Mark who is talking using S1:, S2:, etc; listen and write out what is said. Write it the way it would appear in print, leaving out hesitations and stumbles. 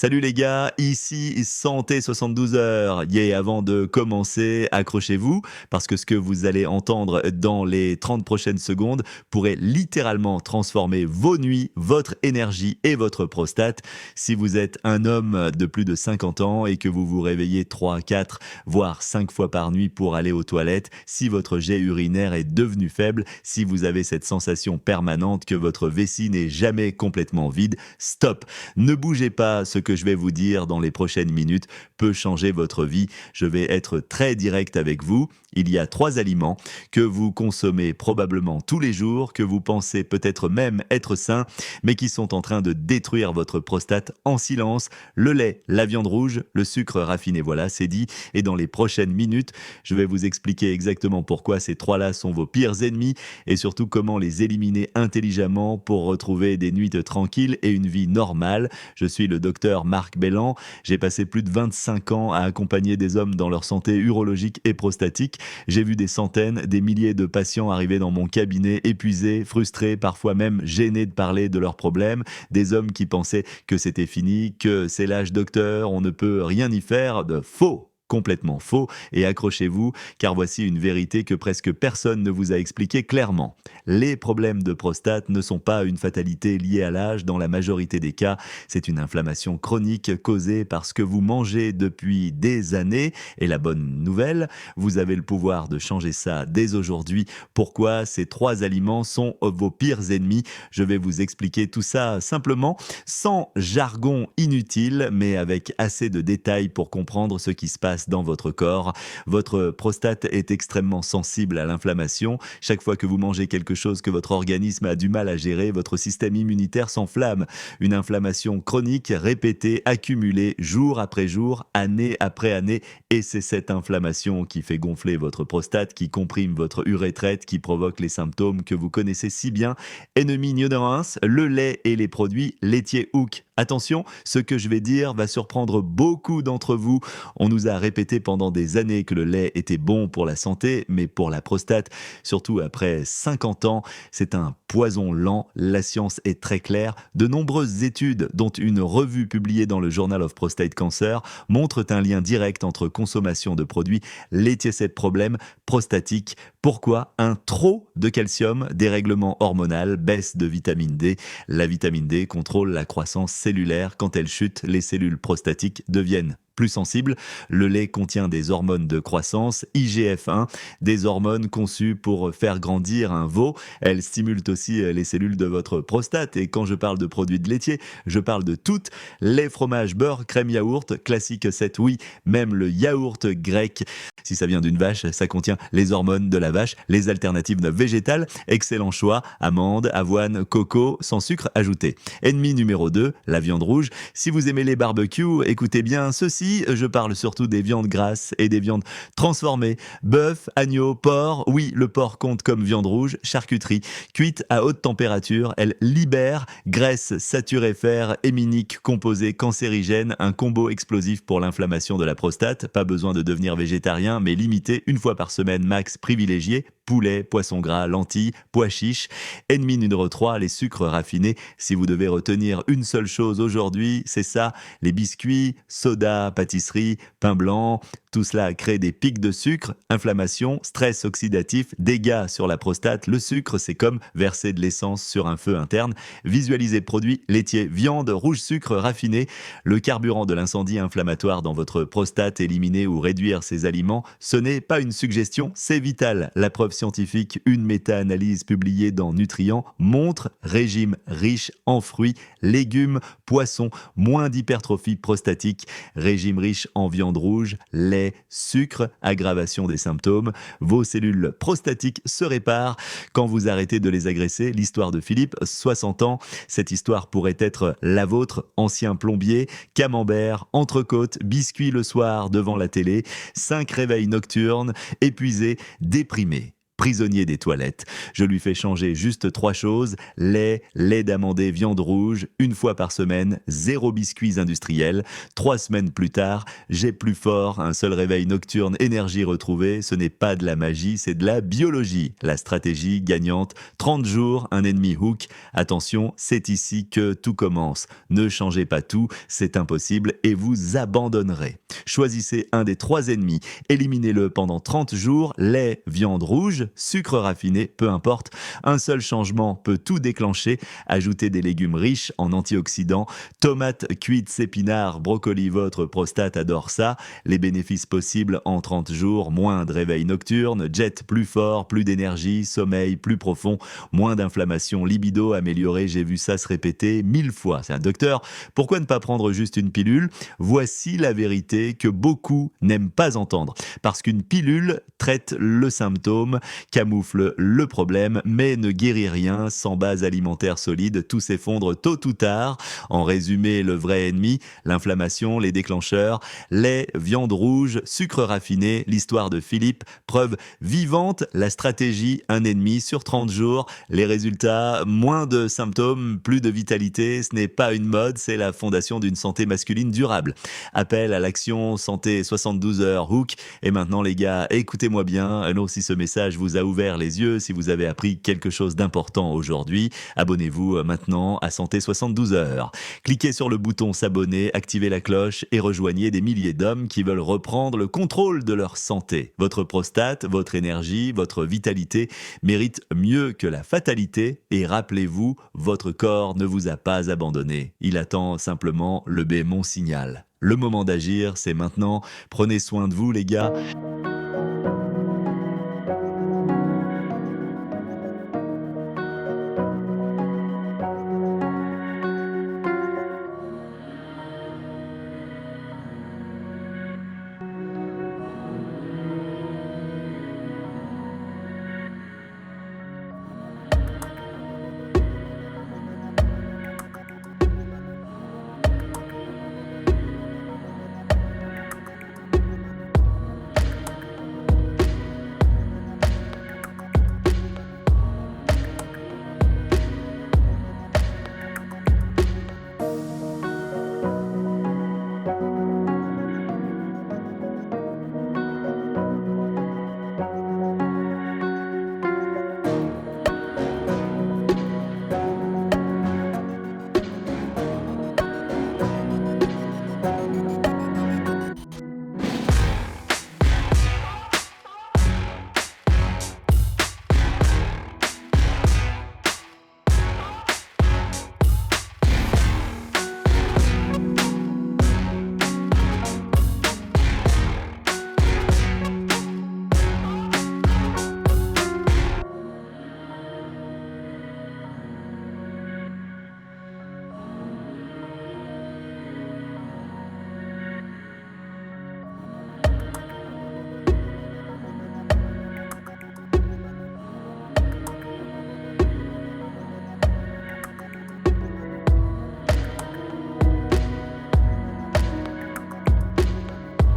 S1: Salut les gars, ici Santé 72 heures. Yeah, avant de commencer, accrochez-vous parce que ce que vous allez entendre dans les 30 prochaines secondes pourrait littéralement transformer vos nuits, votre énergie et votre prostate. Si vous êtes un homme de plus de 50 ans et que vous vous réveillez 3, 4, voire 5 fois par nuit pour aller aux toilettes, si votre jet urinaire est devenu faible, si vous avez cette sensation permanente que votre vessie n'est jamais complètement vide, stop. Ne bougez pas, ce que je vais vous dire dans les prochaines minutes peut changer votre vie. Je vais être très direct avec vous. Il y a 3 aliments que vous consommez probablement tous les jours, que vous pensez peut-être même être sains, mais qui sont en train de détruire votre prostate en silence. Le lait, la viande rouge, le sucre raffiné, voilà, c'est dit. Et dans les prochaines minutes, je vais vous expliquer exactement pourquoi ces 3-là sont vos pires ennemis et surtout comment les éliminer intelligemment pour retrouver des nuits tranquilles et une vie normale. Je suis le docteur Marc Bellan. J'ai passé plus de 25 ans à accompagner des hommes dans leur santé urologique et prostatique. J'ai vu des centaines, des milliers de patients arriver dans mon cabinet épuisés, frustrés, parfois même gênés de parler de leurs problèmes. Des hommes qui pensaient que c'était fini, que c'est l'âge docteur, on ne peut rien y faire. De faux! Complètement faux, et accrochez-vous, car voici une vérité que presque personne ne vous a expliquée clairement. Les problèmes de prostate ne sont pas une fatalité liée à l'âge dans la majorité des cas, c'est une inflammation chronique causée par ce que vous mangez depuis des années, et la bonne nouvelle, vous avez le pouvoir de changer ça dès aujourd'hui. Pourquoi ces 3 aliments sont vos pires ennemis? Je vais vous expliquer tout ça simplement, sans jargon inutile, mais avec assez de détails pour comprendre ce qui se passe dans votre corps. Votre prostate est extrêmement sensible à l'inflammation. Chaque fois que vous mangez quelque chose que votre organisme a du mal à gérer, votre système immunitaire s'enflamme. Une inflammation chronique, répétée, accumulée, jour après jour, année après année. Et c'est cette inflammation qui fait gonfler votre prostate, qui comprime votre urètre, qui provoque les symptômes que vous connaissez si bien. Ennemi numéro 1, le lait et les produits laitiers Hook. Attention, ce que je vais dire va surprendre beaucoup d'entre vous. On nous a répété pendant des années que le lait était bon pour la santé, mais pour la prostate, surtout après 50 ans, c'est un poison lent. La science est très claire. De nombreuses études, dont une revue publiée dans le Journal of Prostate Cancer, montrent un lien direct entre consommation de produits laitiers et problèmes prostatiques. Pourquoi? Un trop de calcium, dérèglement hormonal, baisse de vitamine D. La vitamine D contrôle la croissance cellulaire. Quand elle chute, les cellules prostatiques deviennent plus sensibles. Le lait contient des hormones de croissance, IGF-1, des hormones conçues pour faire grandir un veau. Elles stimulent aussi les cellules de votre prostate. Et quand je parle de produits de laitiers, je parle de toutes. Lait, fromage, beurre, crème, yaourt, classique 7, oui, même le yaourt grec. Si ça vient d'une vache, ça contient les hormones de la vache, les alternatives végétales. Excellent choix, amandes, avoine, coco, sans sucre ajouté. Ennemi numéro 2, la viande rouge. Si vous aimez les barbecues, écoutez bien ceci. Je parle surtout des viandes grasses et des viandes transformées. Bœuf, agneau, porc. Oui, le porc compte comme viande rouge. Charcuterie. Cuite à haute température, elle libère graisse saturée fer, héminique, composé cancérigène, un combo explosif pour l'inflammation de la prostate. Pas besoin de devenir végétarien, mais limité, une fois par semaine max, privilégié. Poulet, poisson gras, lentilles, pois chiches. Ennemi numéro 3, les sucres raffinés. Si vous devez retenir une seule chose aujourd'hui, c'est ça, les biscuits, soda, pâtisserie, pain blanc. Tout cela crée des pics de sucre, inflammation, stress oxydatif, dégâts sur la prostate. Le sucre, c'est comme verser de l'essence sur un feu interne. Visualisez produits laitiers, viande, rouge sucre raffiné. Le carburant de l'incendie inflammatoire dans votre prostate, éliminer ou réduire ces aliments, ce n'est pas une suggestion, c'est vital. La preuve scientifique, une méta-analyse publiée dans Nutrient montre régime riche en fruits, légumes, poissons, moins d'hypertrophie prostatique, régime riche en viande rouge, lait, sucre, aggravation des symptômes. Vos cellules prostatiques se réparent quand vous arrêtez de les agresser. L'histoire de Philippe, 60 ans. Cette histoire pourrait être la vôtre. Ancien plombier, camembert, entrecôte, biscuit le soir devant la télé, 5 réveils nocturnes, épuisé, déprimé. prisonnier des toilettes. Je lui fais changer juste 3 choses: lait d'amandé, viande rouge, une fois par semaine, zéro biscuits industriels. 3 semaines plus tard, j'ai plus fort, un seul réveil nocturne, énergie retrouvée. Ce n'est pas de la magie, c'est de la biologie. La stratégie gagnante: 30 jours, un ennemi hook. Attention, c'est ici que tout commence. Ne changez pas tout, c'est impossible et vous abandonnerez. Choisissez un des 3 ennemis, éliminez-le pendant 30 jours: lait, viande rouge, sucre raffiné, peu importe. Un seul changement peut tout déclencher. Ajoutez des légumes riches en antioxydants, tomates cuites, épinards, brocolis, votre prostate adore ça. Les bénéfices possibles en 30 jours: moins de réveil nocturne, jet plus fort, plus d'énergie, sommeil plus profond, moins d'inflammation, libido améliorée. J'ai vu ça se répéter 1000 fois. C'est un docteur. Pourquoi ne pas prendre juste une pilule? Voici la vérité que beaucoup n'aiment pas entendre. Parce qu'une pilule traite le symptôme, camoufle le problème, mais ne guérit rien. Sans base alimentaire solide, tout s'effondre tôt ou tard. En résumé, le vrai ennemi: l'inflammation, les déclencheurs, lait, viande rouge, sucre raffiné. L'histoire de Philippe, preuve vivante. La stratégie: un ennemi sur 30 jours. Les résultats: moins de symptômes, plus de vitalité. Ce n'est pas une mode, c'est la fondation d'une santé masculine durable. Appel à l'action, santé 72 heures, Hook. Et maintenant les gars, écoutez-moi bien. Alors si ce message vous a ouvert les yeux, si vous avez appris quelque chose d'important aujourd'hui, abonnez-vous maintenant à Santé 72 heures. Cliquez sur le bouton s'abonner, activez la cloche et rejoignez des milliers d'hommes qui veulent reprendre le contrôle de leur santé. Votre prostate, votre énergie, votre vitalité méritent mieux que la fatalité. Et rappelez-vous, votre corps ne vous a pas abandonné. Il attend simplement le bémon signal. Le moment d'agir, c'est maintenant. Prenez soin de vous les gars.